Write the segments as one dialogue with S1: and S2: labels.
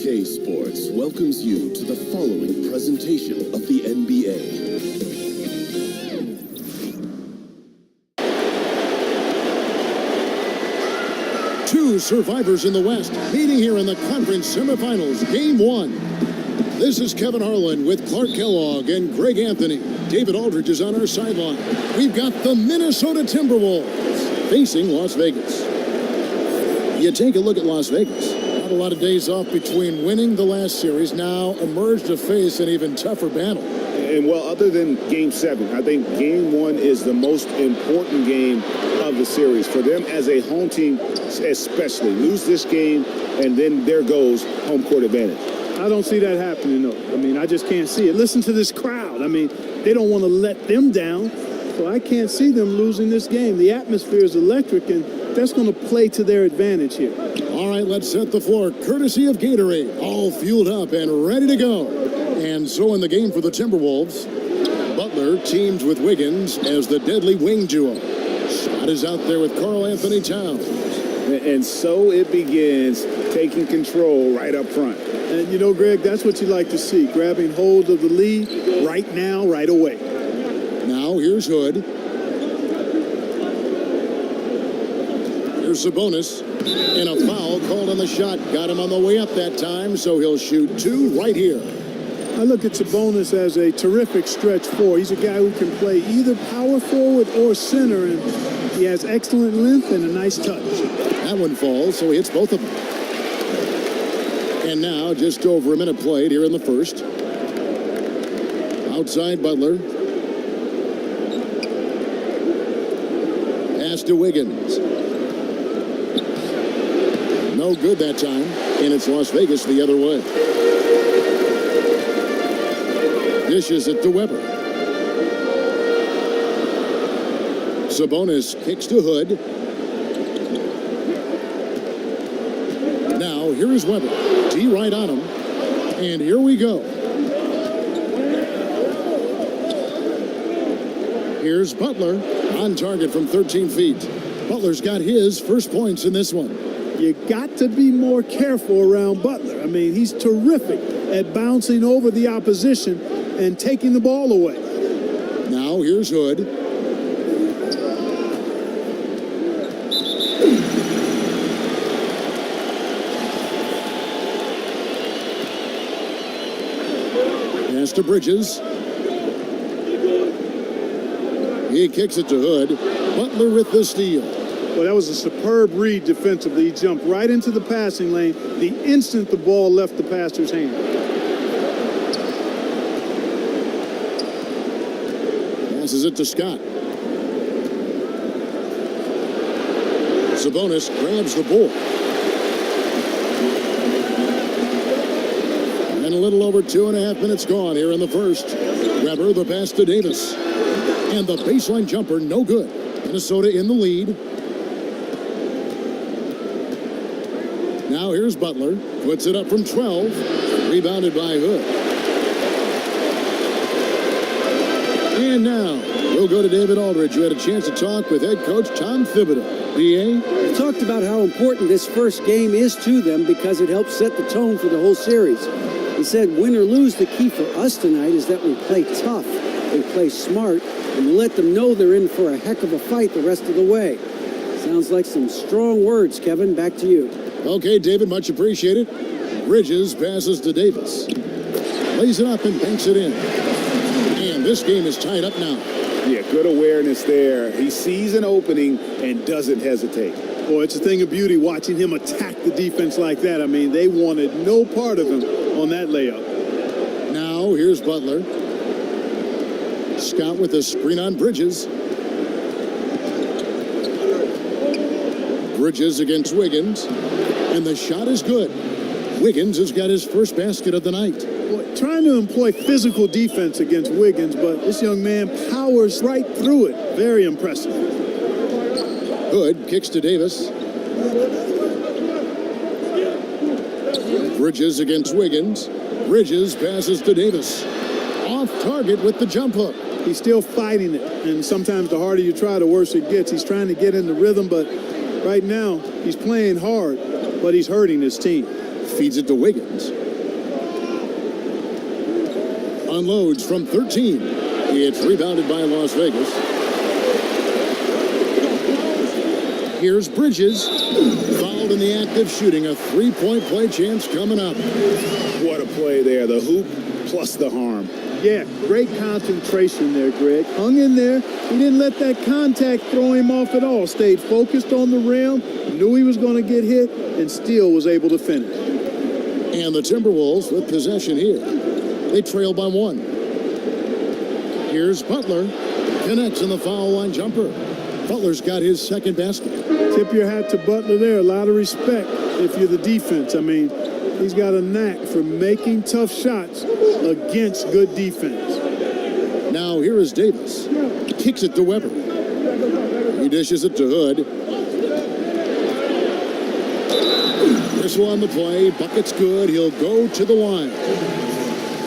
S1: 2K Sports welcomes you to the following presentation of the NBA.
S2: Two survivors in the West meeting here in the conference semifinals, game one. This is Kevin Harlan with Clark Kellogg and Greg Anthony. David Aldridge is on our sideline. We've got the Minnesota Timberwolves facing Las Vegas. You take a look at Las Vegas. Not a lot of days off between winning the last series, now emerged to face an even tougher battle.
S3: And well, other than game 7, I think game 1 is the most important game of the series. For them as a home team, especially, lose this game, and then there goes home court advantage.
S4: I don't see that happening, though. I mean, I just can't see it. Listen to this crowd. I mean, they don't want to let them down, so I can't see them losing this game. The atmosphere is electric, and that's going to play to their advantage here.
S2: All right, let's set the floor, courtesy of Gatorade, all fueled up and ready to go. And so in the game for the Timberwolves, Butler teams with Wiggins as the deadly wing duo. Shot is out there with Karl Anthony Towns.
S3: And so it begins, taking control right up front.
S4: And, you know, Greg, that's what you like to see, grabbing hold of the lead right now, right away.
S2: Now here's Hood. Here's Sabonis. And a foul called on the shot. Got him on the way up that time, so he'll shoot 2 right here.
S4: I look at Sabonis as a terrific stretch 4. He's a guy who can play either power forward or center, and he has excellent length and a nice touch.
S2: That one falls, so he hits both of them. And now just over a minute played here in the first. Outside Butler. Pass to Wiggins. No good that time, and it's Las Vegas the other way. Dishes it to Weber. Sabonis kicks to Hood. Now here is Weber. T right on him. And here we go. Here's Butler on target from 13 feet. Butler's got his first points in this one.
S4: You got to be more careful around Butler. I mean, he's terrific at bouncing over the opposition and taking the ball away.
S2: Now here's Hood. Pass to Bridges. He kicks it to Hood. Butler with the steal.
S4: Well, that was a superb read defensively. He jumped right into the passing lane the instant the ball left the passer's hand.
S2: Passes it to Scott. Sabonis grabs the ball. And a little over 2.5 minutes gone here in the first. Weber, the pass to Davis. And the baseline jumper, no good. Minnesota in the lead. Now here's Butler. Puts it up from 12. Rebounded by Hood. And now we'll go to David Aldridge, who had a chance to talk with head coach Tom Thibodeau. B.A.?
S5: We talked about how important this first game is to them because it helps set the tone for the whole series. He said, win or lose, the key for us tonight is that we play tough, we play smart, and we let them know they're in for a heck of a fight the rest of the way. Sounds like some strong words, Kevin. Back to you.
S2: Okay, David, much appreciated. Bridges passes to Davis. Lays it up and banks it in. And this game is tied up now.
S3: Yeah, good awareness there. He sees an opening and doesn't hesitate.
S4: Boy, it's a thing of beauty watching him attack the defense like that. I mean, they wanted no part of him on that layup.
S2: Now, here's Butler. Scott with a screen on Bridges. Bridges against Wiggins. And the shot is good. Wiggins has got his first basket of the night.
S4: Boy, trying to employ physical defense against Wiggins, but this young man powers right through it. Very impressive.
S2: Hood kicks to Davis. Bridges against Wiggins. Bridges passes to Davis. Off target with the jump hook.
S4: He's still fighting it, and sometimes the harder you try, the worse it gets. He's trying to get in the rhythm, but right now he's playing hard, but he's hurting his team.
S2: Feeds it to Wiggins. Unloads from 13. It's rebounded by Las Vegas. Here's Bridges. Fouled in the act of shooting. A three-point play chance coming up.
S3: What a play there. The hoop plus the harm.
S4: Yeah, great concentration there, Greg. Hung in there. He didn't let that contact throw him off at all. Stayed focused on the rim, knew he was going to get hit, and still was able to finish.
S2: And the Timberwolves with possession here. They trail by 1. Here's Butler. Connects on the foul line jumper. Butler's got his second basket.
S4: Tip your hat to Butler there. A lot of respect if you're the defense. I mean, he's got a knack for making tough shots against good defense.
S2: Now here is Davis. Kicks it to Weber. He dishes it to Hood. Whistle on the play. Bucket's good. He'll go to the line.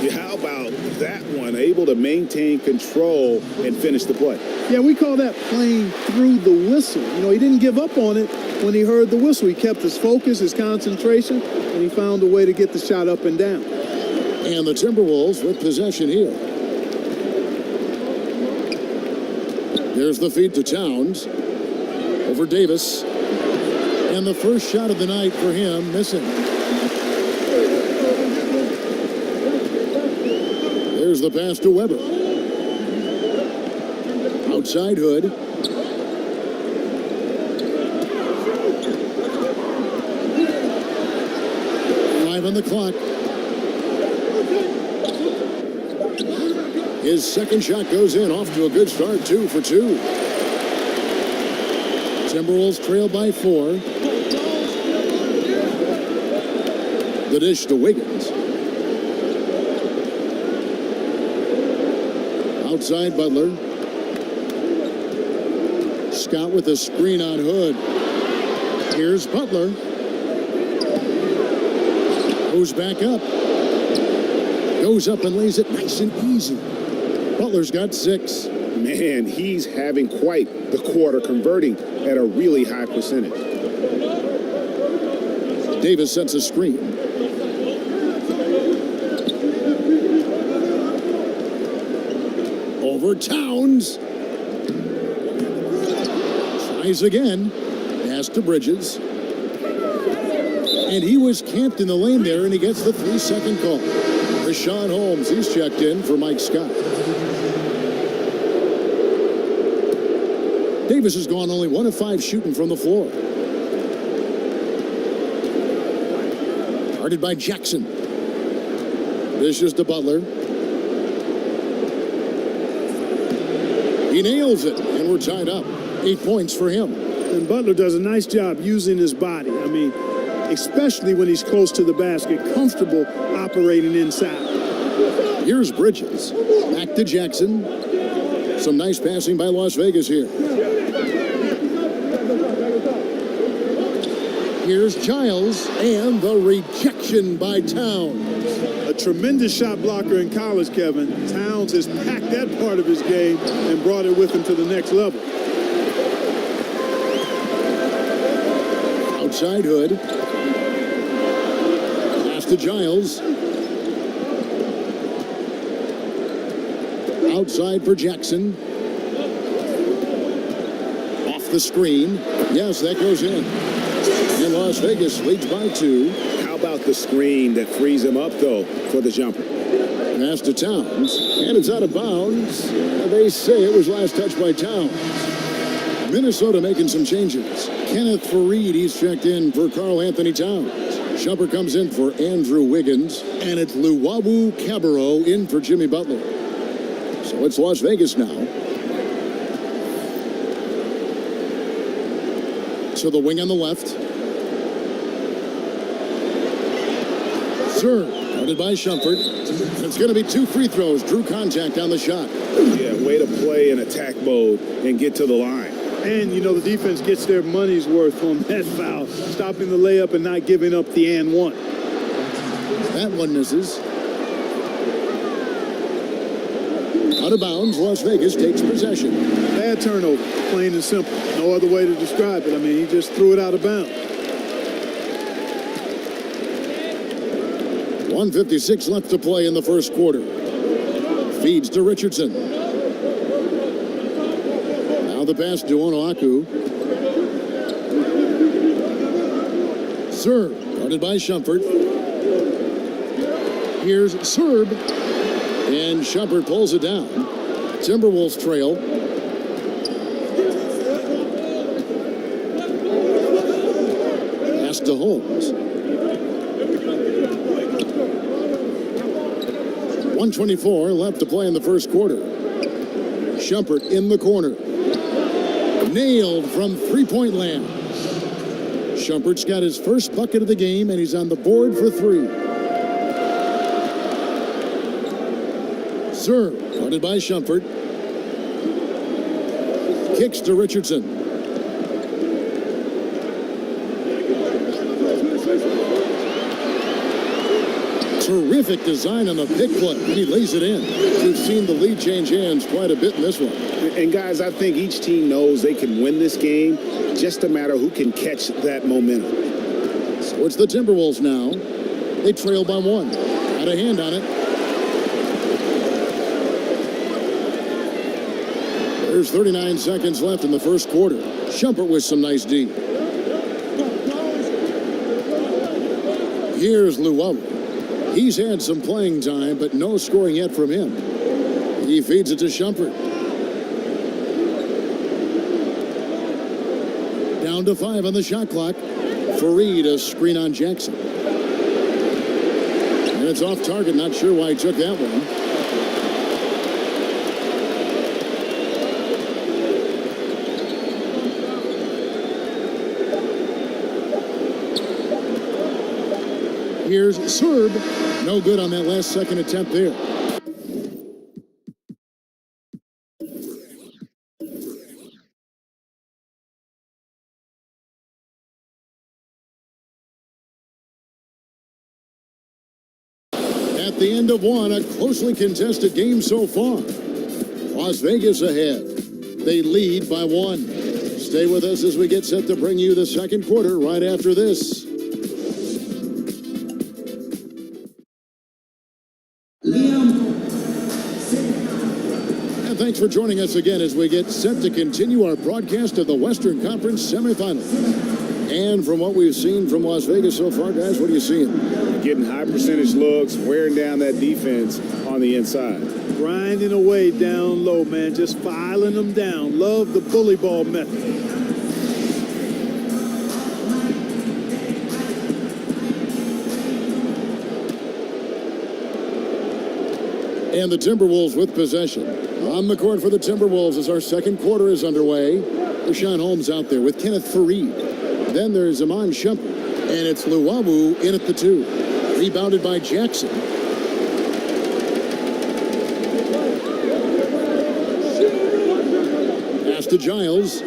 S3: Yeah, how about that one? Able to maintain control and finish the play.
S4: Yeah, we call that playing through the whistle. You know, he didn't give up on it when he heard the whistle. He kept his focus, his concentration, and he found a way to get the shot up and down.
S2: And the Timberwolves with possession here. There's the feed to Towns. Over Davis. And the first shot of the night for him, missing. There's the pass to Weber. Outside Hood. Five on the clock. His second shot goes in, off to a good start, 2 for 2. Timberwolves trail by 4. The dish to Wiggins. Outside Butler. Scott with a screen on Hood. Here's Butler. Goes back up. Goes up and lays it nice and easy. Butler's got 6.
S3: Man, he's having quite the quarter, converting at a really high percentage.
S2: Davis sets a screen. Over Towns. Tries again. Pass to Bridges. And he was camped in the lane there, and he gets the 3-second call. Rashawn Holmes, he's checked in for Mike Scott. Davis has gone only 1 of 5 shooting from the floor. Guarded by Jackson. This is to Butler. He nails it, and we're tied up. 8 points for him.
S4: And Butler does a nice job using his body. I mean, especially when he's close to the basket, comfortable operating inside.
S2: Here's Bridges. Back to Jackson. Some nice passing by Las Vegas here. Here's Giles, and the rejection by Towns.
S4: A tremendous shot blocker in college, Kevin. Towns has packed that part of his game and brought it with him to the next level.
S2: Outside Hood. Pass to Giles. Outside for Jackson. Off the screen. Yes, that goes in. And Las Vegas leads by 2.
S3: How about the screen that frees him up, though, for the jumper?
S2: Pass to Towns. And it's out of bounds. They say it was last touched by Towns. Minnesota making some changes. Kenneth Faried, he's checked in for Karl Anthony Towns. Shumper comes in for Andrew Wiggins. And it's Luwawu Cabarro in for Jimmy Butler. So it's Las Vegas now. So the wing on the left. Serve, guarded by Shumpert. It's going to be 2 free throws. Drew contact on the shot.
S3: Yeah, way to play in attack mode and get to the line.
S4: And, you know, the defense gets their money's worth on that foul, stopping the layup and not giving up the and one.
S2: That one misses. Out of bounds, Las Vegas takes possession.
S4: Bad turnover, plain and simple. No other way to describe it. I mean, he just threw it out of bounds.
S2: 1:56 left to play in the first quarter. Feeds to Richardson. Now the pass to Onoaku. Serve, guarded by Shumpert. Here's Serb. And Shumpert pulls it down. Timberwolves trail. Pass to Holmes. 1:24 left to play in the first quarter. Shumpert in the corner. Nailed from three-point land. Shumpert's got his first bucket of the game, and he's on the board for three. Serve, guarded by Shumpert. Kicks to Richardson. Terrific design on the pick play. He lays it in. We've seen the lead change hands quite a bit in this one.
S3: And guys, I think each team knows they can win this game. Just a matter who can catch that momentum.
S2: So it's the Timberwolves now. They trail by one. Got a hand on it. There's 39 seconds left in the first quarter. Shumpert with some nice D. Here's Luwawu. He's had some playing time, but no scoring yet from him. He feeds it to Shumpert. Down to 5 on the shot clock. Fareed a screen on Jackson. And it's off target. Not sure why he took that one. Here's Serb. No good on that last second attempt there. At the end of one, a closely contested game so far. Las Vegas ahead. They lead by one. Stay with us as we get set to bring you the second quarter right after this. And thanks for joining us again as we get set to continue our broadcast of the Western Conference semifinals. And from what we've seen from Las Vegas so far, guys, what are you seeing?
S3: Getting high percentage looks, wearing down that defense on the inside.
S4: Grinding away down low, man. Just filing them down. Love the bully ball method.
S2: And the Timberwolves with possession. On the court for the Timberwolves as our second quarter is underway. Rashawn Holmes out there with Kenneth Fareed. Then there's Iman Shumpert. And it's Luwawu in at the 2. Rebounded by Jackson. Pass to Giles.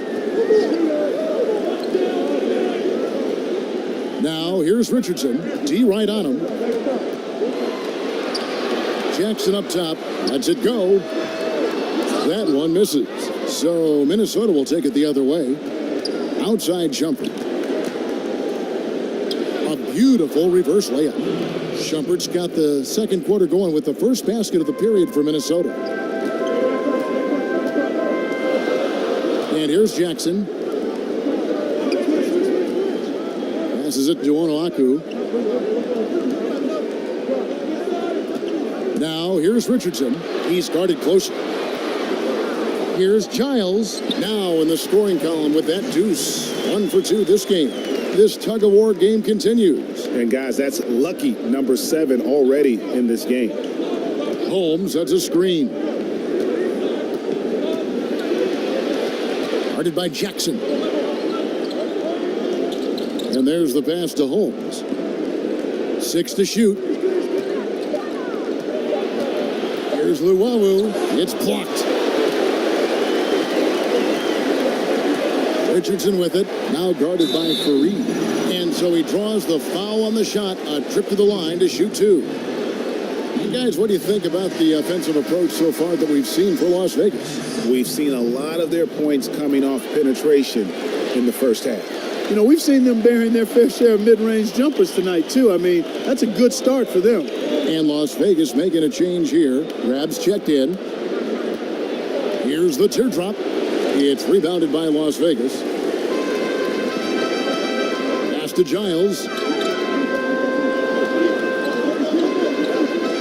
S2: Now here's Richardson. D right on him. Jackson up top. Lets it go. That one misses. So Minnesota will take it the other way. Outside Shumpert. A beautiful reverse layup. Shumpert's got the second quarter going with the first basket of the period for Minnesota. And here's Jackson. Passes it to Onoaku. Now here's Richardson. He's guarded closely. Here's Giles. Now in the scoring column with that deuce. 1 for 2 this game. This tug-of-war game continues.
S3: And guys, that's lucky number 7 already in this game.
S2: Holmes, that's a screen. Guarded by Jackson. And there's the pass to Holmes. 6 to shoot. Here's Luwawu. It's blocked. Richardson with it. Now guarded by Fareed. And so he draws the foul on the shot. A trip to the line to shoot 2. You guys, what do you think about the offensive approach so far that we've seen for Las Vegas?
S3: We've seen a lot of their points coming off penetration in the first half.
S4: You know, we've seen them bearing their fair share of mid-range jumpers tonight, too. I mean, that's a good start for them.
S2: And Las Vegas making a change here. Grabs checked in. Here's the teardrop. It's rebounded by Las Vegas. Pass to Giles.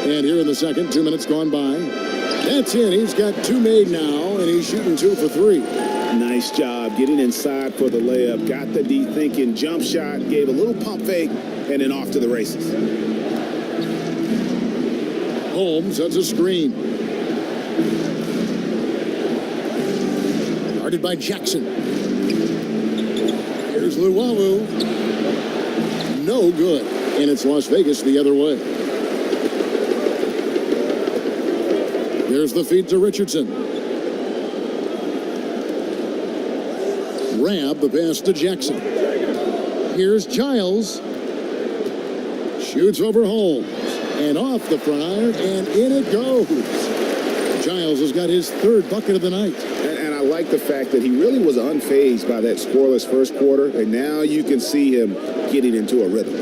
S2: And here in the second, 2 minutes gone by. That's in. He's got 2 made now, and he's shooting 2 for 3.
S3: Nice job getting inside for the layup. Got the D thinking jump shot, gave a little pump fake, and then off to the races.
S2: Holmes sets a screen. Guarded by Jackson. Here's Luwawu. No good. And it's Las Vegas the other way. There's the feed to Richardson. Grab the pass to Jackson. Here's Giles. Shoots over Holmes. And off the front, and in it goes. Giles has got his 3rd bucket of the night.
S3: And I like the fact that he really was unfazed by that scoreless first quarter, and now you can see him getting into a rhythm.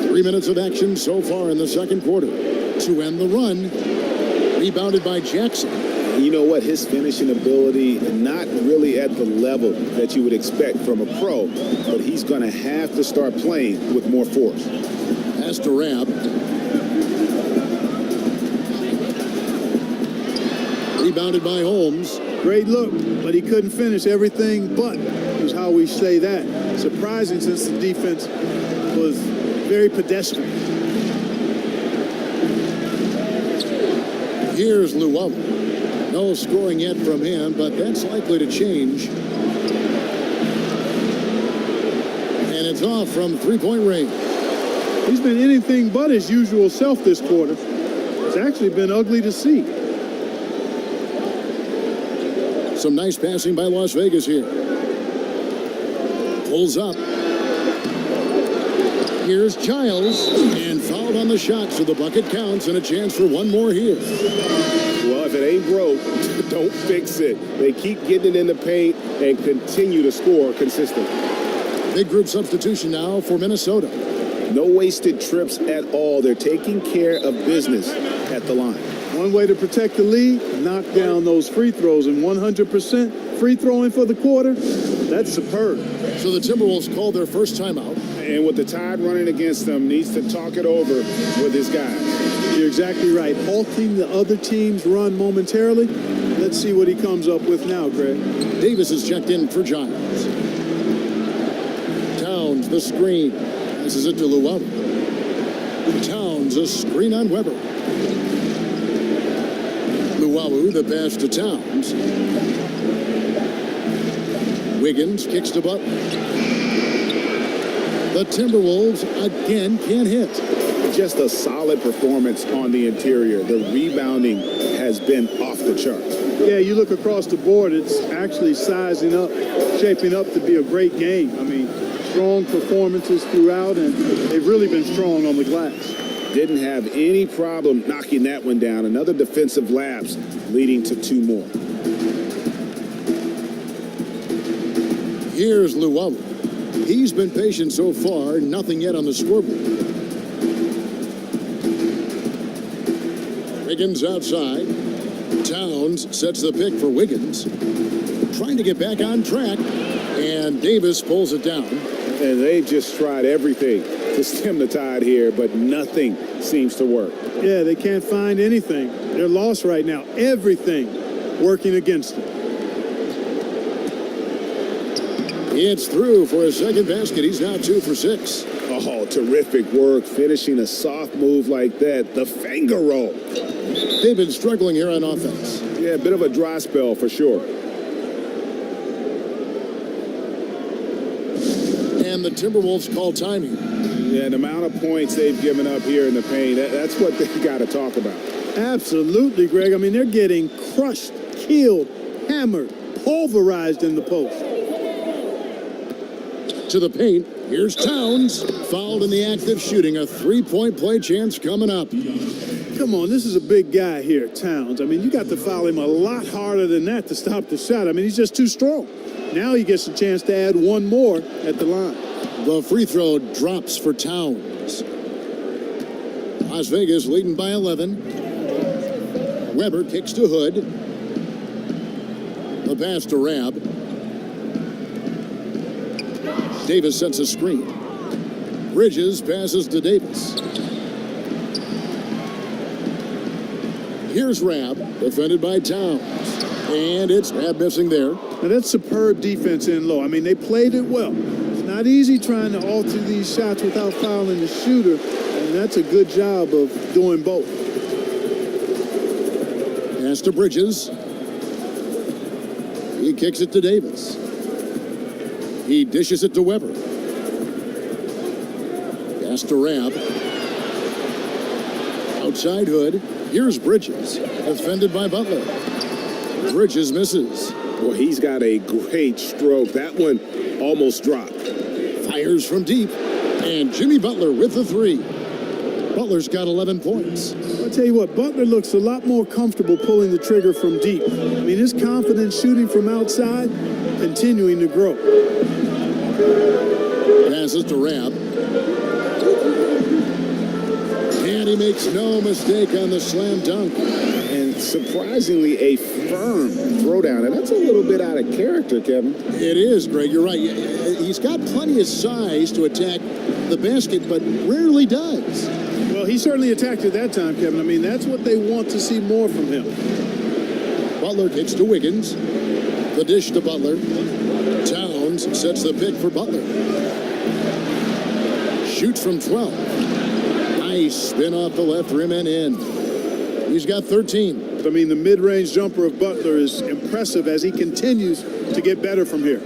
S2: 3 minutes of action so far in the second quarter. To end the run, rebounded by Jackson.
S3: You know what? His finishing ability, not really at the level that you would expect from a pro, but he's going to have to start playing with more force.
S2: Pass to Rabb. Rebounded by Holmes.
S4: Great look, but he couldn't finish. Everything but is how we say that. Surprising since the defense was very pedestrian.
S2: Here's Luwawu. No scoring yet from him, but that's likely to change. And it's off from 3-point range.
S4: He's been anything but his usual self this quarter. It's actually been ugly to see.
S2: Some nice passing by Las Vegas here. Pulls up. Here's Giles, and fouled on the shot, so the bucket counts, and a chance for one more here.
S3: Well, if it ain't broke, don't fix it. They keep getting it in the paint and continue to score consistently.
S2: Big group substitution now for Minnesota.
S3: No wasted trips at all. They're taking care of business at the line.
S4: One way to protect the lead, knock down those free throws, and 100% free throwing for the quarter, that's superb.
S2: So the Timberwolves called their first timeout.
S3: And with the Tide running against them, needs to talk it over with his guys.
S4: You're exactly right. Halting the other team's run momentarily. Let's see what he comes up with now, Greg.
S2: Davis is checked in for Giles. Towns, the screen. Passes it to Luwawu. Towns, a screen on Weber. Luwawu, the pass to Towns. Wiggins kicks to Butler. The Timberwolves again can't hit.
S3: Just a solid performance on the interior. The rebounding has been off the charts.
S4: Yeah, you look across the board, it's actually sizing up, shaping up to be a great game. I mean, strong performances throughout, and they've really been strong on the glass.
S3: Didn't have any problem knocking that one down. Another defensive lapse leading to 2 more.
S2: Here's Luwawu. He's been patient so far, nothing yet on the scoreboard. Wiggins outside. Towns sets the pick for Wiggins. Trying to get back on track, and Davis pulls it down.
S3: And they've just tried everything to stem the tide here, but nothing seems to work.
S4: Yeah, they can't find anything. They're lost right now. Everything working against them.
S2: It's through for a second basket. He's now 2 for 6.
S3: Oh, terrific work finishing a soft move like that. The finger roll.
S2: They've been struggling here on offense.
S3: Yeah, a bit of a dry spell for sure.
S2: And the Timberwolves call time here.
S3: Yeah, the amount of points they've given up here in the paint, that's what they've got to talk about.
S4: Absolutely, Greg. I mean, they're getting crushed, killed, hammered, pulverized in the post.
S2: To the paint, here's Towns. Fouled in the act of shooting. A 3-point play chance coming up.
S4: come on, this is a big guy here, Towns. I mean, you got to foul him a lot harder than that to stop the shot. I mean, he's just too strong. Now he gets a chance to add one more at the line.
S2: The free throw drops for Towns. Las Vegas leading by 11. Weber kicks to Hood. The pass to Rabb. Davis sets a screen. Bridges passes to Davis. Here's Rabb, defended by Towns. And it's Rabb missing there.
S4: Now, that's superb defense in low. I mean, they played it well. It's not easy trying to alter these shots without fouling the shooter, and that's a good job of doing both.
S2: Pass to Bridges. He kicks it to Davis. He dishes it to Weber. Pass to Rabb. Outside Hood. Here's Bridges, defended by Butler. Bridges misses.
S3: Well, he's got a great stroke. That one almost dropped.
S2: Fires from deep. And Jimmy Butler with the three. Butler's got 11 points.
S4: I'll tell you what, Butler looks a lot more comfortable pulling the trigger from deep. I mean, his confidence shooting from outside, continuing to grow.
S2: Passes to Rabb. And he makes no mistake on the slam dunk.
S3: And surprisingly, a firm throwdown. And that's a little bit out of character, Kevin.
S2: It is, Greg. You're right. He's got plenty of size to attack the basket, but rarely does.
S4: Well, he certainly attacked it that time, Kevin. I mean, that's what they want to see more from him.
S2: Butler kicks to Wiggins. The dish to Butler. Towns sets the pick for Butler. Shoots from 12. Nice spin off the left rim and in. He's got 13.
S4: I mean, the mid-range jumper of Butler is impressive as he continues to get better from here.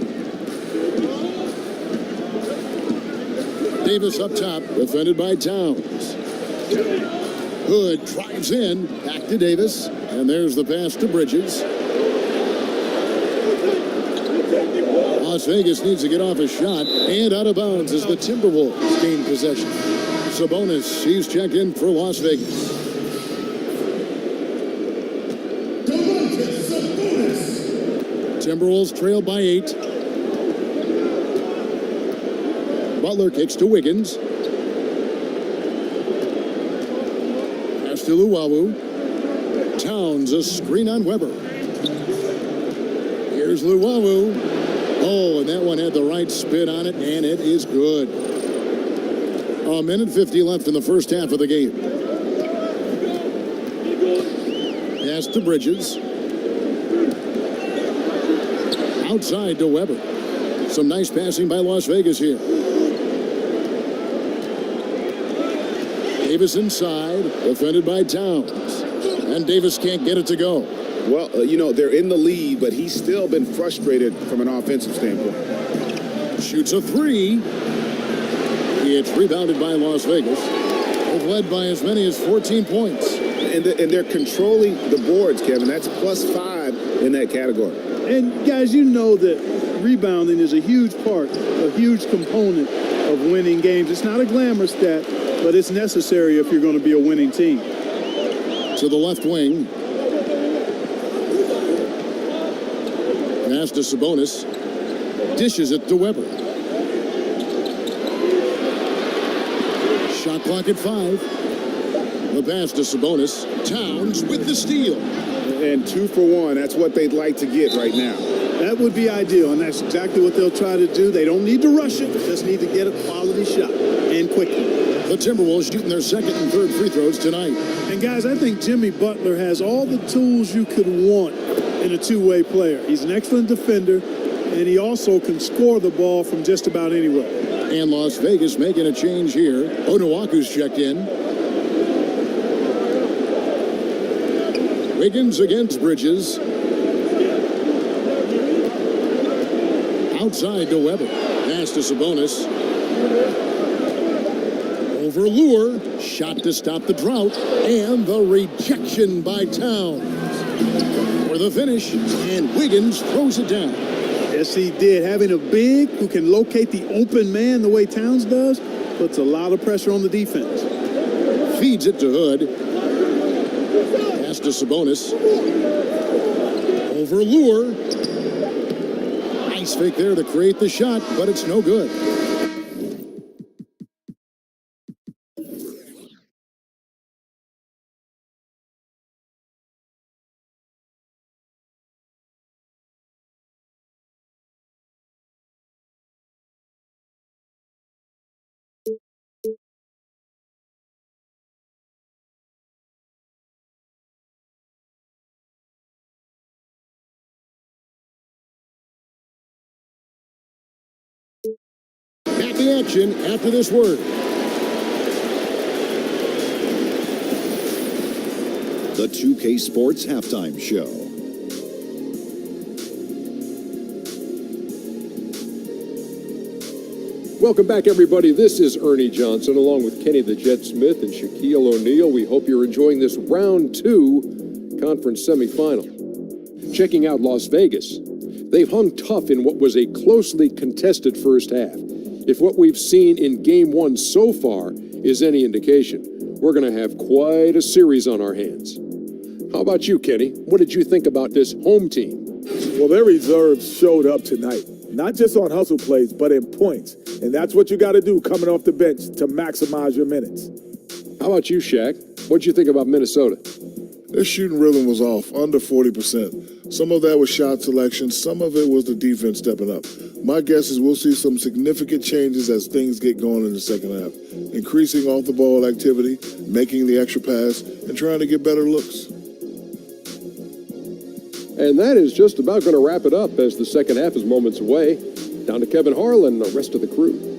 S2: Davis up top, defended by Towns. Hood drives in, back to Davis, and there's the pass to Bridges. Las Vegas needs to get off a shot, and out of bounds as the Timberwolves gain possession. Sabonis, he's checked in for Las Vegas. Timberwolves trail by 8. Butler kicks to Wiggins. Pass to Luwawu. Towns, a screen on Weber. Here's Luwawu. Oh, and that one had the right spin on it, and it is good. A minute 50 left in the first half of the game. Pass to Bridges. Outside to Weber. Some nice passing by Las Vegas here. Davis inside, defended by Towns. And Davis can't get it to go.
S3: Well, you know, they're in the lead, but he's still been frustrated from an offensive standpoint.
S2: Shoots a three. It's rebounded by Las Vegas. They've led by as many as 14 points.
S3: And they're controlling the boards, Kevin. That's +5 in that category.
S4: And, guys, you know that rebounding is a huge part, a huge component of winning games. It's not a glamour stat, but it's necessary if you're going to be a winning team.
S2: To the left wing. Pass to Sabonis. Dishes it to Weber. Shot clock at 5. The pass to Sabonis. Towns with the steal.
S3: And 2 for 1. That's what they'd like to get right now.
S4: That would be ideal, and that's exactly what they'll try to do. They don't need to rush it. They just need to get a quality shot, and quickly.
S2: The Timberwolves shooting their second and third free throws tonight.
S4: And, guys, I think Jimmy Butler has all the tools you could want in a two-way player. He's an excellent defender, and he also can score the ball from just about anywhere.
S2: And Las Vegas making a change here. Onuaku's checked in. Wiggins against Bridges. Outside to Weber. Pass to Sabonis. Over Lure. Shot to stop the drought. And the rejection by Towns. For the finish. And Wiggins throws it down.
S4: Yes, he did. Having a big who can locate the open man the way Towns does puts a lot of pressure on the defense.
S2: Feeds it to Hood. Pass to Sabonis. Over Lure. Nice fake there to create the shot, but it's no good. Back in action after this word.
S6: The 2K Sports Halftime Show.
S7: Welcome back, everybody. This is Ernie Johnson, along with Kenny the Jet Smith and Shaquille O'Neal. We hope you're enjoying this round 2 conference semifinal. Checking out Las Vegas. They've hung tough in what was a closely contested first half. If what we've seen in Game 1 so far is any indication, we're going to have quite a series on our hands. How about you, Kenny? What did you think about this home team?
S8: Well, their reserves showed up tonight, not just on hustle plays, but in points. And that's what you got to do coming off the bench to maximize your minutes.
S7: How about you, Shaq? What'd you think about Minnesota?
S9: Their shooting rhythm was off, under 40%. Some of that was shot selection. Some of it was the defense stepping up. My guess is we'll see some significant changes as things get going in the second half. Increasing off-the-ball activity, making the extra pass, and trying to get better looks.
S7: And that is just about going to wrap it up as the second half is moments away. Down to Kevin Harlan and the rest of the crew.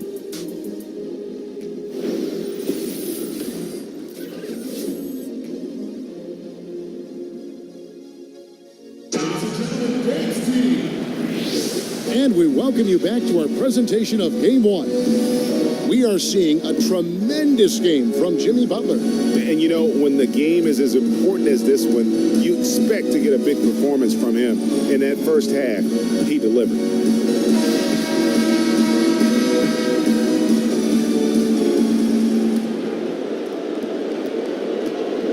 S2: And we welcome you back to our presentation of Game 1. We are seeing a tremendous game from Jimmy Butler.
S3: And you know, when the game is as important as this one, you expect to get a big performance from him. In that first half, he delivered.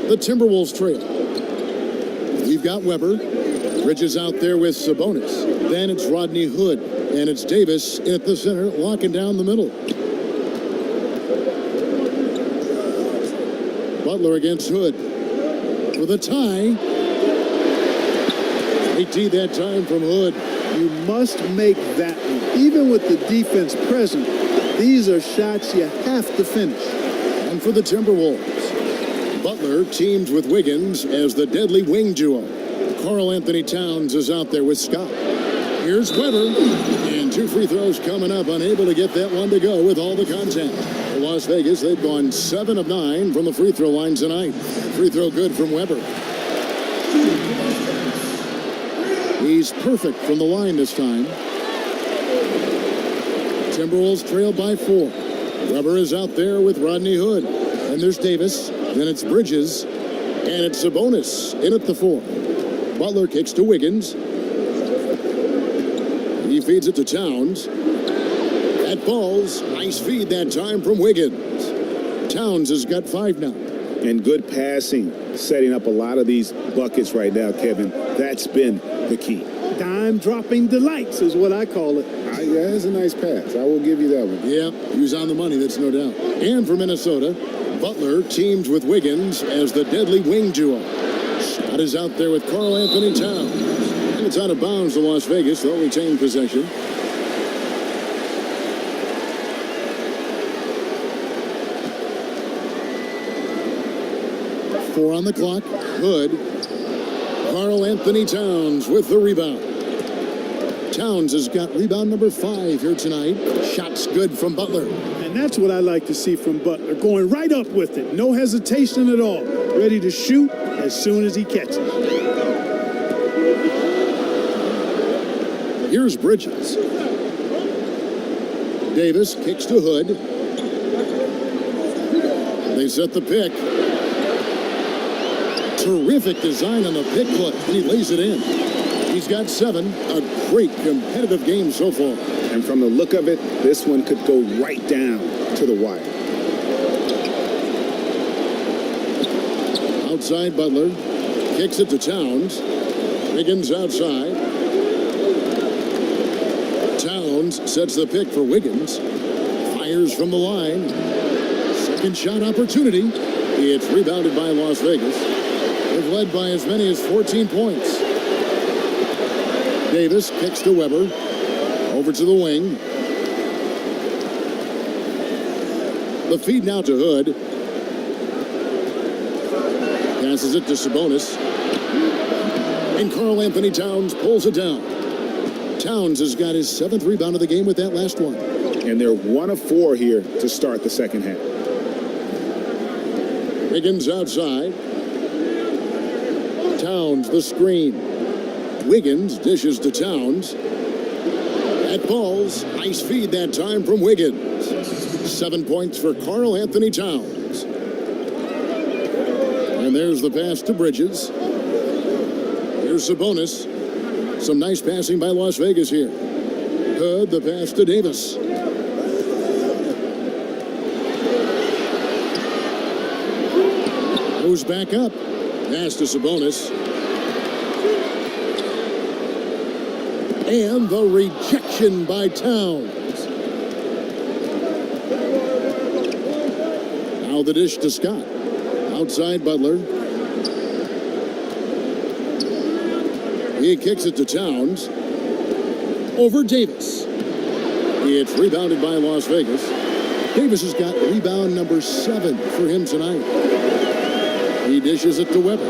S2: The Timberwolves trail. We've got Weber. Bridges out there with Sabonis. Then it's Rodney Hood. And it's Davis in at the center, locking down the middle. Butler against Hood. For the tie. 18 that time from Hood.
S4: You must make that one. Even with the defense present, these are shots you have to finish.
S2: And for the Timberwolves, Butler teams with Wiggins as the deadly wing duo. Karl Anthony Towns is out there with Scott. Here's Weber. And 2 free throws coming up, unable to get that one to go with all the contact. For Las Vegas, they've gone 7 of 9 from the free throw line tonight. Free throw good from Weber. He's perfect from the line this time. Timberwolves trail by 4. Weber is out there with Rodney Hood. And there's Davis. Then it's Bridges. And it's Sabonis in at the 4. Butler kicks to Wiggins. He feeds it to Towns. That falls. Nice feed that time from Wiggins. Towns has got 5 now.
S3: And good passing, setting up a lot of these buckets right now, Kevin. That's been the key.
S4: Dime dropping delights is what I call it.
S3: Yeah, that's a nice pass. I will give you that one.
S2: Yeah, he was on the money, that's no doubt. And for Minnesota, Butler teams with Wiggins as the deadly wing duo. Scott is out there with Karl Anthony Towns. And it's out of bounds to Las Vegas. They'll retain possession. Four on the clock. Hood. Karl Anthony Towns with the rebound. Towns has got rebound number 5 here tonight. Shots good from Butler.
S4: And that's what I like to see from Butler. Going right up with it. No hesitation at all. Ready to shoot as soon as he catches.
S2: Here's Bridges. Davis kicks to Hood. They set the pick. Terrific design on the pick play, and he lays it in. He's got 7. A great competitive game so far.
S3: And from the look of it, this one could go right down to the wire.
S2: Outside Butler. Kicks it to Towns. Wiggins outside. Towns sets the pick for Wiggins. Fires from the line. Second shot opportunity. It's rebounded by Las Vegas. They've led by as many as 14 points. Davis kicks to Weber. Over to the wing. The feed now to Hood. Passes it to Sabonis. And Karl Anthony Towns pulls it down. Towns has got his 7th rebound of the game with that last one.
S3: And they're 1 of 4 here to start the second half.
S2: Wiggins outside. Towns the screen. Wiggins dishes to Towns. That falls. Nice feed that time from Wiggins. 7 points for Karl Anthony Towns. And there's the pass to Bridges. Here's Sabonis. Some nice passing by Las Vegas here. Hood, the pass to Davis. Goes back up. Pass to Sabonis. And the rejection by Towns. Now the dish to Scott. Outside Butler. He kicks it to Towns. Over Davis. It's rebounded by Las Vegas. Davis has got rebound number 7 for him tonight. He dishes it to Weber.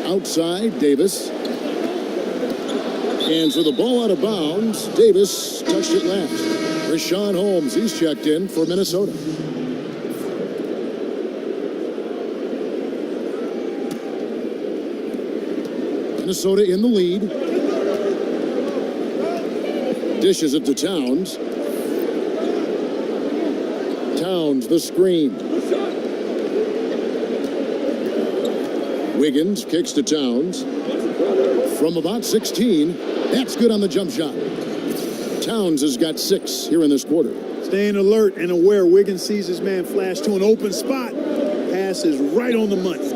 S2: Outside, Davis. And for the ball out of bounds, Davis touched it last. Richaun Holmes, he's checked in for Minnesota. Minnesota in the lead. Dishes it to Towns. Towns the screen. Wiggins kicks to Towns. From about 16, that's good on the jump shot. Towns has got 6 here in this quarter.
S4: Staying alert and aware. Wiggins sees his man flash to an open spot. Pass is right on the money.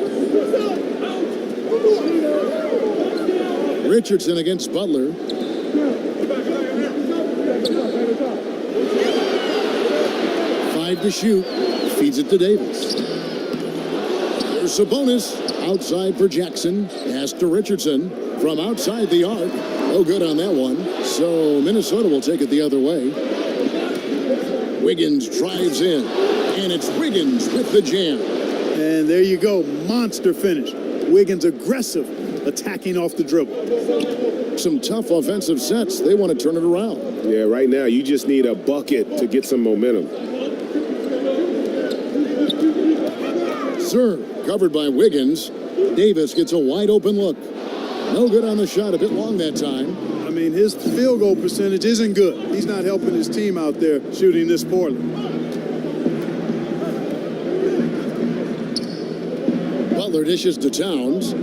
S2: Richardson against Butler. Five to shoot. Feeds it to Davis. Here's Sabonis. Outside for Jackson. Pass to Richardson. From outside the arc. No good on that one. So Minnesota will take it the other way. Wiggins drives in. And it's Wiggins with the jam.
S4: And there you go. Monster finish. Wiggins aggressive. Attacking off the dribble.
S2: Some tough offensive sets. They want to turn it around.
S3: Yeah, right now you just need a bucket to get some momentum.
S2: Serve covered by Wiggins. Davis gets a wide open look. No good on the shot. A bit long that time.
S4: I mean, his field goal percentage isn't good. He's not helping his team out there shooting this poorly.
S2: Butler dishes to Towns.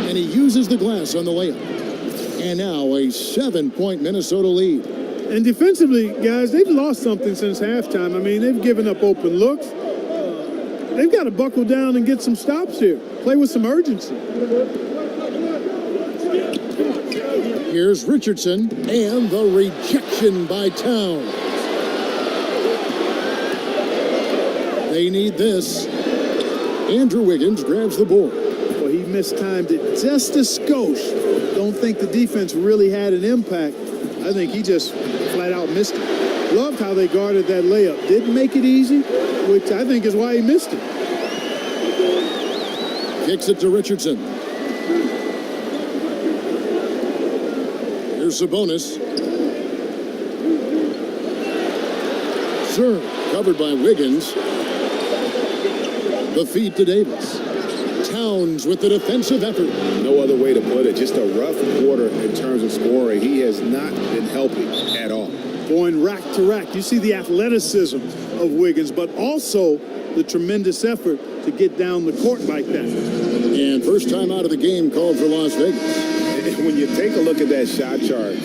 S2: And he uses the glass on the layup. And now a 7-point Minnesota lead.
S4: And defensively, guys, they've lost something since halftime. I mean, they've given up open looks. They've got to buckle down and get some stops here. Play with some urgency.
S2: Here's Richardson and the rejection by Towns. They need this. Andrew Wiggins grabs the board.
S4: Well, he mistimed it just a skosh. Don't think the defense really had an impact. I think he just flat out missed it. Loved how they guarded that layup. Didn't make it easy, which I think is why he missed it.
S2: Kicks it to Richardson. Here's Sabonis. Serve covered by Wiggins. The feed to Davis. Towns with the defensive effort.
S3: No other way to put it. Just a rough quarter in terms of scoring. He has not been helping at all.
S4: Going rack to rack. You see the athleticism of Wiggins, but also the tremendous effort to get down the court like that.
S2: And first time out of the game called for Las Vegas.
S3: When you take a look at that shot chart,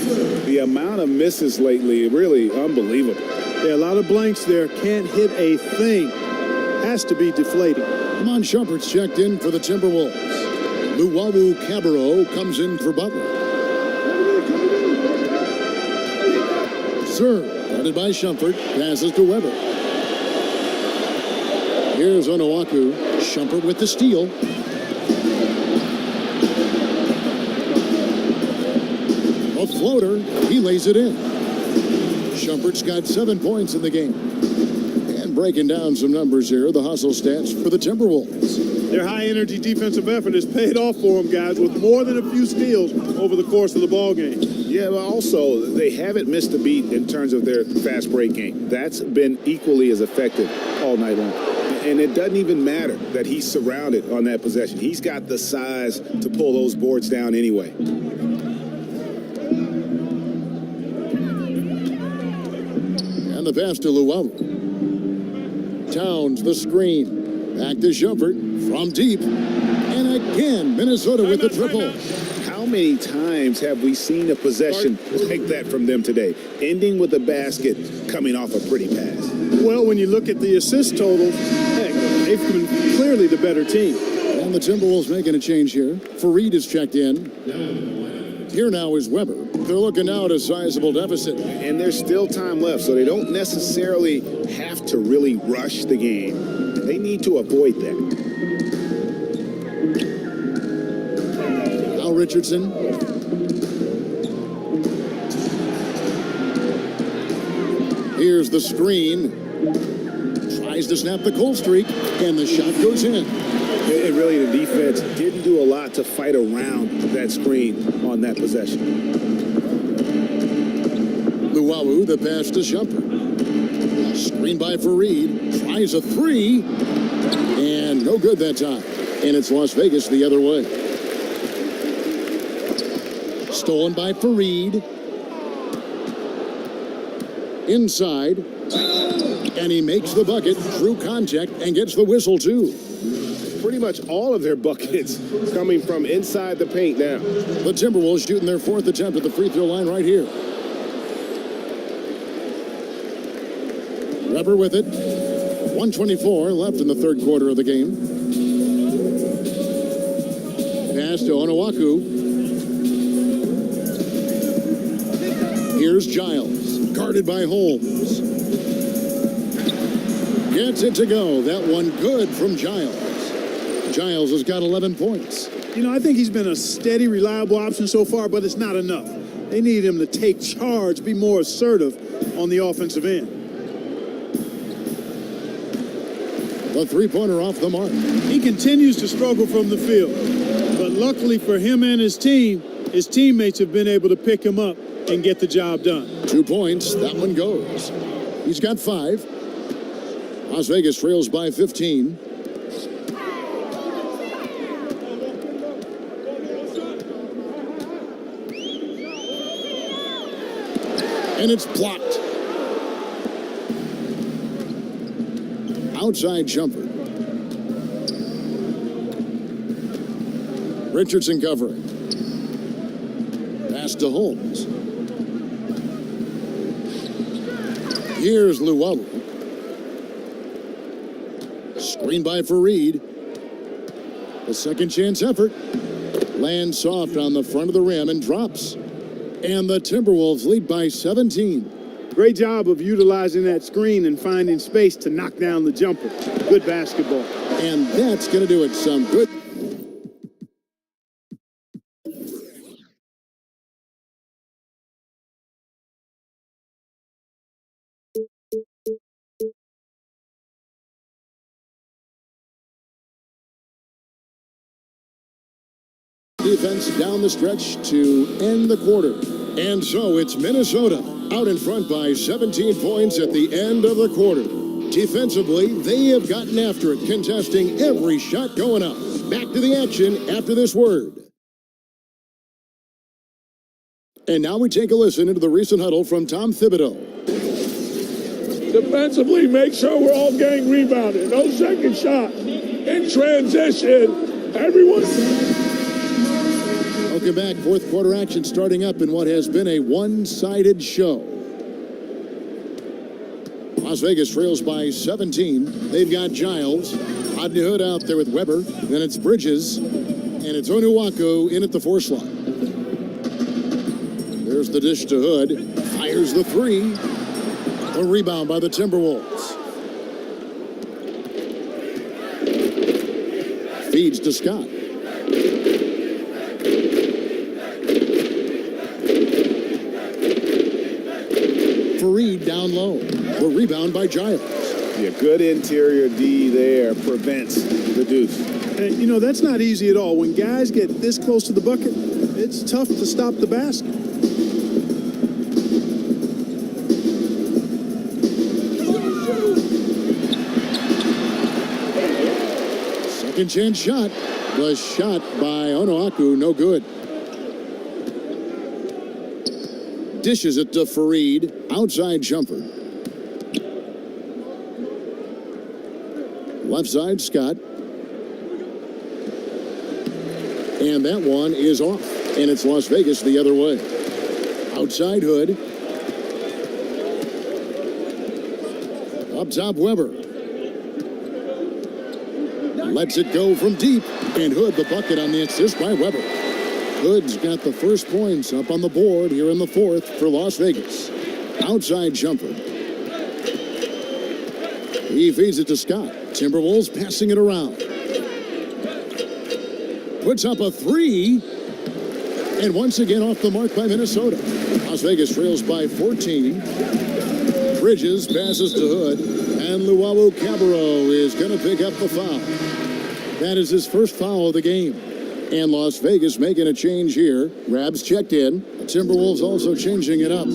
S3: the amount of misses lately, really unbelievable.
S4: Yeah, a lot of blanks there. Can't hit a thing. Has to be deflating.
S2: Amon Shumpert's checked in for the Timberwolves. Luwawu Cabarro comes in for Butler. Serve, guarded by Shumpert, passes to Weber. Here's Onuaku. Shumpert with the steal. A floater, he lays it in. Shumpert's got 7 points in the game. And breaking down some numbers here, the hustle stats for the Timberwolves.
S4: Their high-energy defensive effort has paid off for them, guys, with more than a few steals over the course of the ball game.
S3: Yeah, but also, they haven't missed a beat in terms of their fast break game. That's been equally as effective all night long. And it doesn't even matter that he's surrounded on that possession. He's got the size to pull those boards down anyway.
S2: And the pass to Luwawu. Towns the screen. Back to Shumpert from deep. And again, Minnesota with the triple.
S3: How many times have we seen a possession like that from them today, ending with a basket coming off a pretty pass?
S4: Well, when you look at the assist totals, heck, they've been clearly the better team.
S2: And the Timberwolves making a change here. Fareed is checked in. Here now is Weber. They're looking now at a sizable deficit.
S3: And there's still time left, so they don't necessarily have to really rush the game. They need to avoid that.
S2: Now Richardson. Here's the screen. Tries to snap the cold streak, and the shot goes in.
S3: And really, the defense didn't do a lot to fight around that screen on that possession.
S2: Luwawu, the pass to Shumpert. Screen by Fareed. Tries a three. And no good that time. And it's Las Vegas the other way. Stolen by Fareed. Inside. And he makes the bucket through contact and gets the whistle too.
S3: Pretty much all of their buckets coming from inside the paint now.
S2: The Timberwolves shooting their 4th attempt at the free throw line right here. Weber with it. 1:24 left in the third quarter of the game. Pass to Onuaku. Here's Giles, guarded by Holmes. Gets it to go. That one good from Giles. Giles has got 11 points.
S4: You know, I think he's been a steady, reliable option so far, but it's not enough. They need him to take charge, be more assertive on the offensive end.
S2: The three-pointer off the mark.
S4: He continues to struggle from the field, but luckily for him and his team, his teammates have been able to pick him up and get the job done.
S2: 2 points. That one goes. He's got 5. Las Vegas trails by 15. And it's blocked. Outside jumper. Richardson covering. Pass to Holmes. Here's Luwawu. Screen by Fareed. The second chance effort. Lands soft on the front of the rim and drops. And the Timberwolves lead by 17.
S4: Great job of utilizing that screen and finding space to knock down the jumper. Good basketball.
S2: And that's going to do it some good. Defense down the stretch to end the quarter. And so it's Minnesota out in front by 17 points at the end of the quarter. Defensively, they have gotten after it, contesting every shot going up. Back to the action after this word. And now we take a listen into the recent huddle from Tom Thibodeau.
S10: Defensively, make sure we're all getting rebounded. No second shot. In transition, everyone.
S2: Welcome back. Fourth quarter action starting up in what has been a one-sided show. Las Vegas trails by 17. They've got Giles. Rodney Hood out there with Weber. Then it's Bridges. And it's Onuaku in at the 4 slot. There's the dish to Hood. Fires the 3. A rebound by the Timberwolves. Feeds to Scott. Fareed down low. The rebound by Giles.
S3: Yeah, good interior D there prevents the deuce.
S4: And, you know, that's not easy at all. When guys get this close to the bucket, it's tough to stop the basket.
S2: Second chance shot was shot by Onuaku. No good. Dishes it to Fareed. Outside jumper. Left side, Scott. And that one is off. And it's Las Vegas the other way. Outside Hood. Up top, Weber. Lets it go from deep. And Hood the bucket on the assist by Weber. Hood's got the first points up on the board here in the fourth for Las Vegas. Outside jumper. He feeds it to Scott. Timberwolves passing it around. Puts up a 3. And once again off the mark by Minnesota. Las Vegas trails by 14. Bridges passes to Hood. And Luau Cabarro is going to pick up the foul. That is his first foul of the game. And Las Vegas making a change here. Rabs checked in. Timberwolves also changing it up.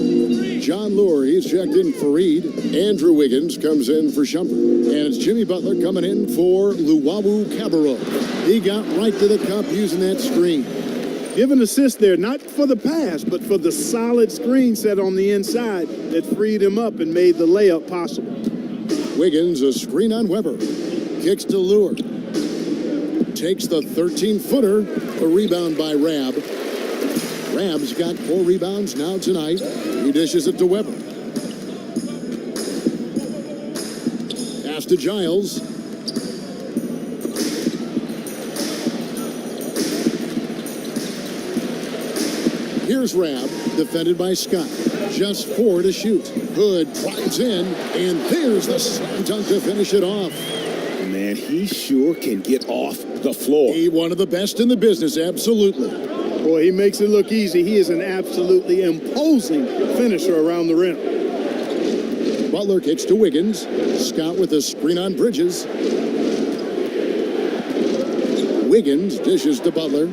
S2: John Lure, he's checked in for Reed. Andrew Wiggins comes in for Shumpert. And it's Jimmy Butler coming in for Luau Cabarro. He got right to the cup using that screen.
S4: Give an assist there, not for the pass, but for the solid screen set on the inside that freed him up and made the layup possible.
S2: Wiggins, a screen on Weber. Kicks to Lure. Takes the 13-footer. A rebound by Rab. Rab's got 4 rebounds now tonight. He dishes it to Weber. Pass to Giles. Here's Rab, defended by Scott. Just 4 to shoot. Hood drives in, and there's the slam dunk to finish it off.
S3: Man, he sure can get off the floor.
S2: He one of the best in the business, absolutely.
S4: Boy, he makes it look easy. He is an absolutely imposing finisher around the rim.
S2: Butler kicks to Wiggins. Scott with a screen on Bridges. Wiggins dishes to Butler.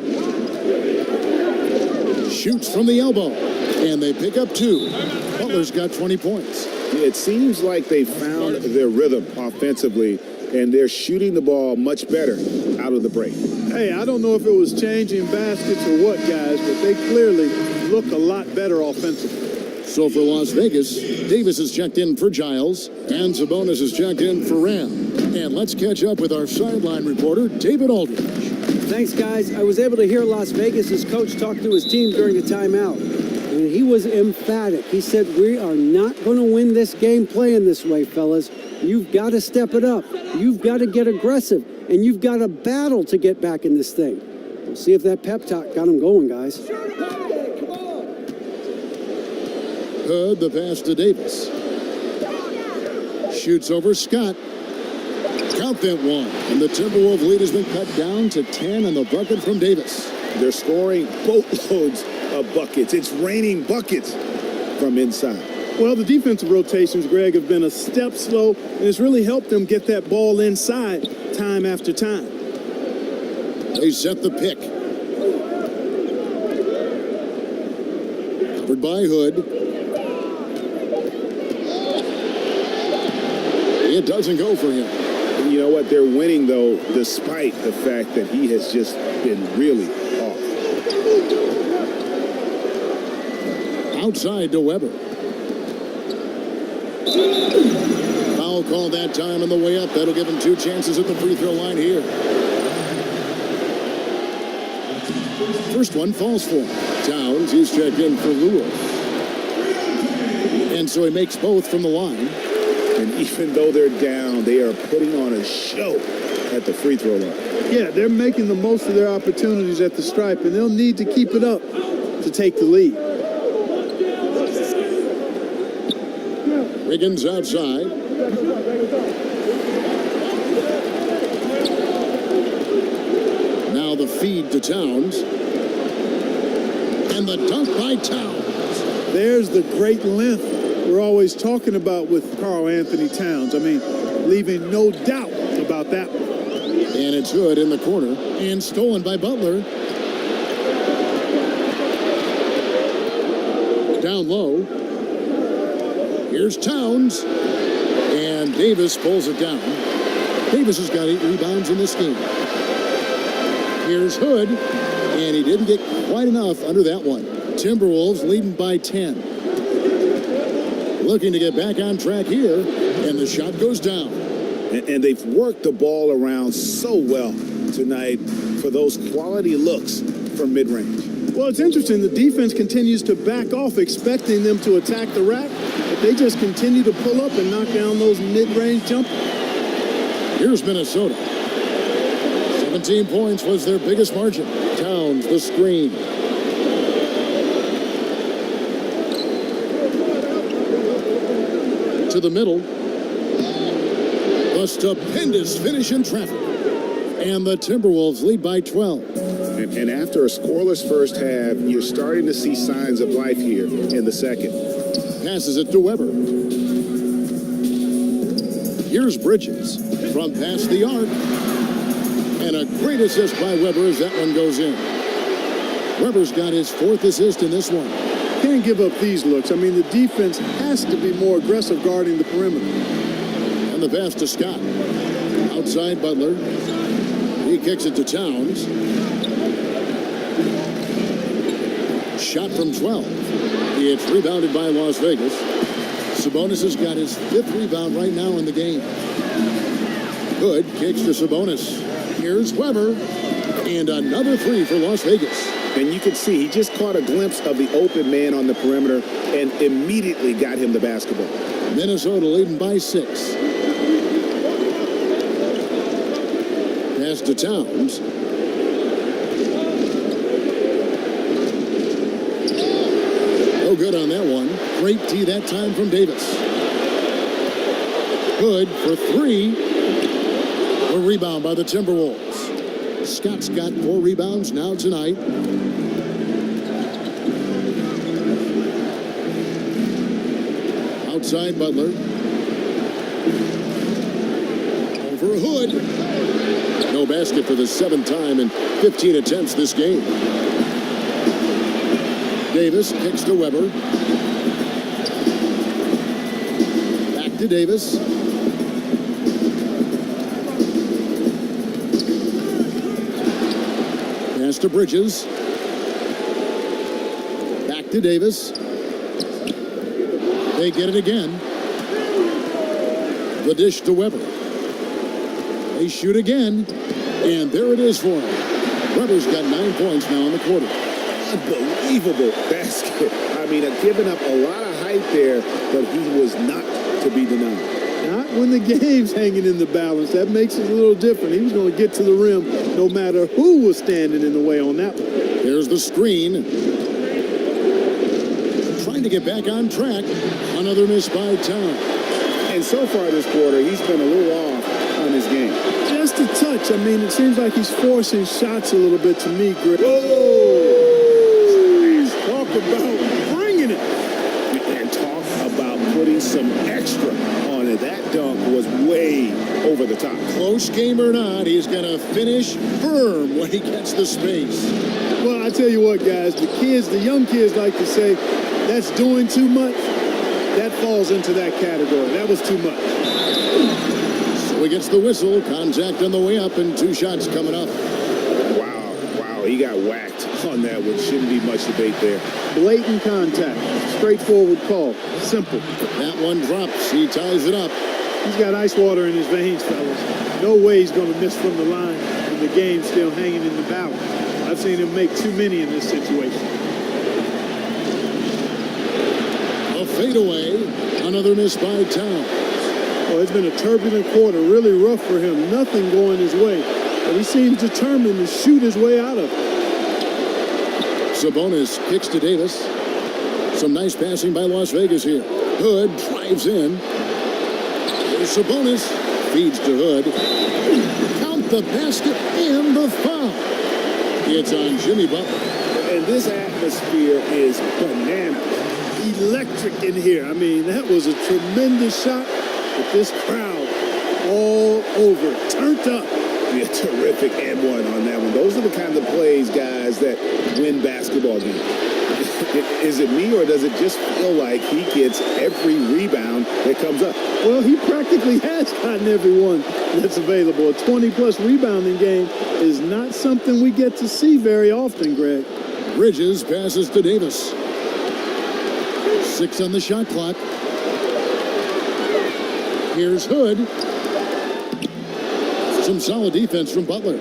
S2: Shoots from the elbow. And they pick up 2. Butler's got 20 points.
S3: It seems like they found their rhythm offensively, and they're shooting the ball much better out of the break.
S4: Hey, I don't know if it was changing baskets or what, guys, but they clearly look a lot better offensively.
S2: So for Las Vegas, Davis is checked in for Giles, and Sabonis is checked in for Ram. And let's catch up with our sideline reporter, David Aldridge.
S5: Thanks, guys. I was able to hear Las Vegas' coach talk to his team during a timeout. And he was emphatic. He said, we are not going to win this game playing this way, fellas. You've got to step it up. You've got to get aggressive. And you've got to battle to get back in this thing. We'll see if that pep talk got him going, guys.
S2: Hood, the pass to Davis. Shoots over Scott. Count that one. And the Timberwolves lead has been cut down to 10 on the bucket from Davis.
S3: They're scoring boatloads of buckets. It's raining buckets from inside.
S4: Well, the defensive rotations, Greg, have been a step slow, and it's really helped them get that ball inside time after time.
S2: They set the pick. Covered by Hood. It doesn't go for him.
S3: And you know what? They're winning, though, despite the fact that he has just been really off.
S2: Outside to Weber. Foul call that time on the way up. That'll give him 2 chances at the free throw line here. First one falls for him. Towns, he's checked in for Lewis. And so he makes both from the line.
S3: And even though they're down, they are putting on a show at the free throw line.
S4: Yeah, they're making the most of their opportunities at the stripe, and they'll need to keep it up to take the lead.
S2: Wiggins outside. Now the feed to Towns. And the dunk by Towns.
S4: There's the great length we're always talking about with Karl Anthony Towns. I mean, leaving no doubt about that one.
S2: And it's Hood in the corner and stolen by Butler. Down low. Here's Towns. And Davis pulls it down. Davis has got 8 rebounds in this game. Here's Hood. And he didn't get quite enough under that one. Timberwolves leading by 10. Looking to get back on track here. And the shot goes down.
S3: And they've worked the ball around so well tonight for those quality looks from mid-range.
S4: Well, it's interesting. The defense continues to back off, expecting them to attack the rack, but they just continue to pull up and knock down those mid-range jumpers.
S2: Here's Minnesota. 17 points was their biggest margin. Towns, the screen. To the middle. A stupendous finish in traffic. And the Timberwolves lead by 12.
S3: And after a scoreless first half, you're starting to see signs of life here in the second.
S2: Passes it to Weber. Here's Bridges from past the arc. And a great assist by Weber as that one goes in. Weber's got his 4th assist in this one.
S4: Can't give up these looks. I mean, the defense has to be more aggressive guarding the perimeter.
S2: And the pass to Scott. Outside Butler. He kicks it to Towns. Shot from 12. It's rebounded by Las Vegas. Sabonis has got his 5th rebound right now in the game. Hood kicks to Sabonis. Here's Weber. And another 3 for Las Vegas.
S3: And you can see he just caught a glimpse of the open man on the perimeter and immediately got him the basketball.
S2: Minnesota leading by 6. Pass to Towns. No good on that one. Great D that time from Davis. Good for 3. A rebound by the Timberwolves. Scott's got 4 rebounds now tonight. Outside Butler. Over Hood. No basket for the 7th time in 15 attempts this game. Davis kicks to Weber. Back to Davis. Pass to Bridges. Back to Davis. They get it again. The dish to Weber. They shoot again. And there it is for him. Weber's got 9 points now in the quarter.
S3: Unbelievable basket. I mean, giving up a lot of height there, but he was not to be denied.
S4: Not when the game's hanging in the balance. That makes it a little different. He was going to get to the rim no matter who was standing in the way on that one.
S2: There's the screen. Trying to get back on track. Another miss by Towns.
S3: And so far this quarter, he's been a little off on his game.
S4: Just a touch. I mean, it seems like he's forcing shots a little bit to me, Greg.
S3: Whoa!
S4: Talk about bringing it.
S3: And talk about putting some extra on it. That dunk was way over the top.
S2: Close game or not, he's going to finish firm when he gets the space.
S4: Well, I tell you what, guys, the young kids like to say, that's doing too much. That falls into that category. That was too much.
S2: So he gets the whistle, contact on the way up, and 2 shots coming up.
S3: Wow, he got whacked on that one. Shouldn't be much debate there.
S4: Blatant contact. Straightforward call. Simple.
S2: That one drops. He ties it up.
S4: He's got ice water in his veins, fellas. No way he's going to miss from the line when the game's still hanging in the balance. I've seen him make too many in this situation.
S2: A fadeaway. Another miss by Towns.
S4: Well, it's been a turbulent quarter, really rough for him. Nothing going his way, but he seems determined to shoot his way out of it.
S2: Sabonis kicks to Davis. Some nice passing by Las Vegas here. Hood drives in. There's Sabonis. Feeds to Hood. Count the basket and the foul. It's on Jimmy Butler.
S3: And this atmosphere is bananas.
S4: Electric in here. I mean, that was a tremendous shot with this crowd all over, turned up.
S3: Yeah, terrific and one on that one. Those are the kind of plays, guys, that win basketball games. Is it me, or does it just feel like he gets every rebound that comes up?
S4: Well, he practically has gotten every one that's available. A 20-plus rebounding game is not something we get to see very often, Greg.
S2: Bridges passes to Davis. 6 on the shot clock. Here's Hood. Some solid defense from Butler.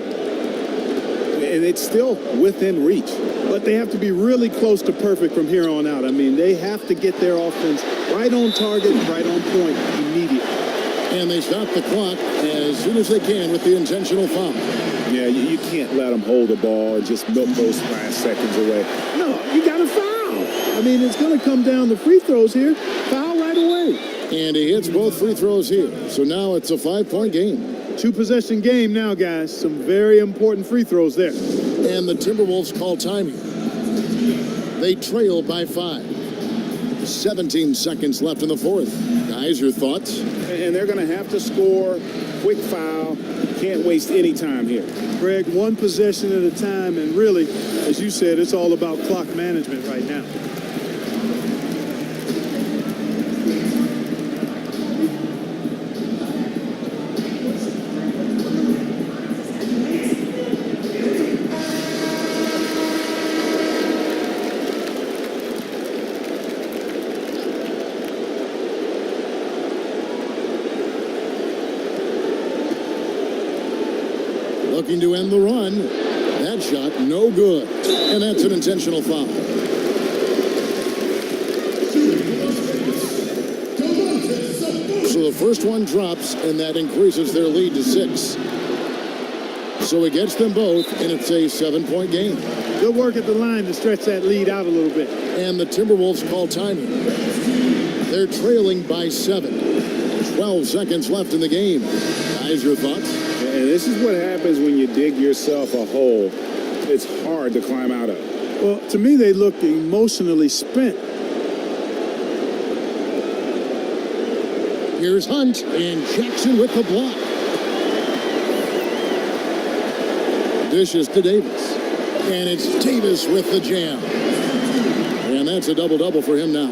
S3: And it's still within reach.
S4: But they have to be really close to perfect from here on out. I mean, they have to get their offense right on target, right on point immediately.
S2: And they stop the clock as soon as they can with the intentional foul.
S3: Yeah, you can't let them hold the ball and just milk those last seconds away.
S4: No, you got to foul. I mean, it's going to come down to free throws here. Foul right away.
S2: And he hits both free throws here. So now it's a 5-point game.
S4: 2-possession game now, guys. Some very important free throws there.
S2: And the Timberwolves call time here. They trail by 5. 17 seconds left in the fourth. Guys, your thoughts?
S3: And they're going to have to score. Quick foul. Can't waste any time here.
S4: Greg, one possession at a time, and really, as you said, it's all about clock management right now.
S2: Looking to end the run. That shot, no good. And that's an intentional foul. So the first one drops, and that increases their lead to 6. So it gets them both, and it's a 7-point game.
S4: Good work at the line to stretch that lead out a little bit.
S2: And the Timberwolves call timing. They're trailing by 7. 12 seconds left in the game. Guys, your thoughts?
S3: And this is what happens when you dig yourself a hole. It's hard to climb out of.
S4: Well, to me, they look emotionally spent.
S2: Here's Hunt, and Jackson with the block. Dishes to Davis. And it's Davis with the jam. And that's a double-double for him now.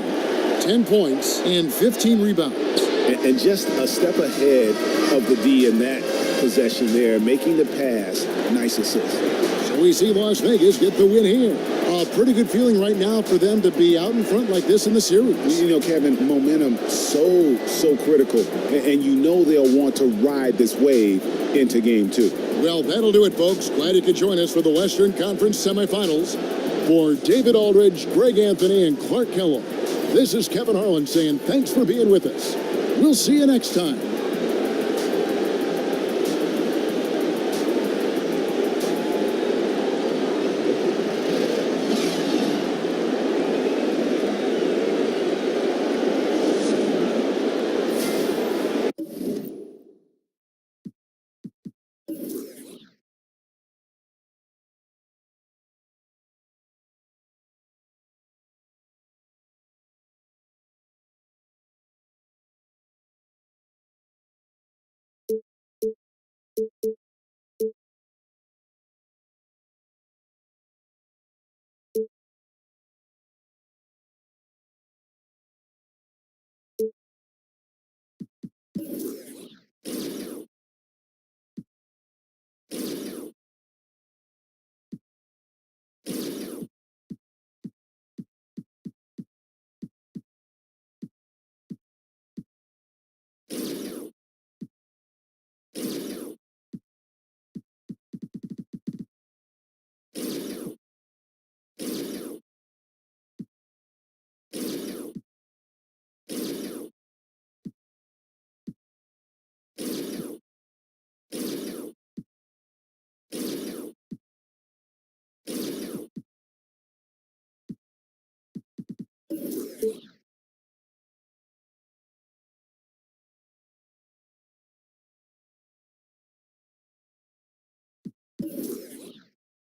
S2: 10 points and 15 rebounds.
S3: And just a step ahead of the D in that possession there, making the pass. Nice assist.
S2: So we see Las Vegas get the win here. A pretty good feeling right now for them to be out in front like this in the series.
S3: You know, Kevin, momentum so critical. And you know they'll want to ride this wave into game 2.
S2: Well, that'll do it, folks. Glad you could join us for the Western Conference semifinals. For David Aldridge, Greg Anthony, and Clark Kellogg, this is Kevin Harlan saying thanks for being with us. We'll see you next time.
S9: game.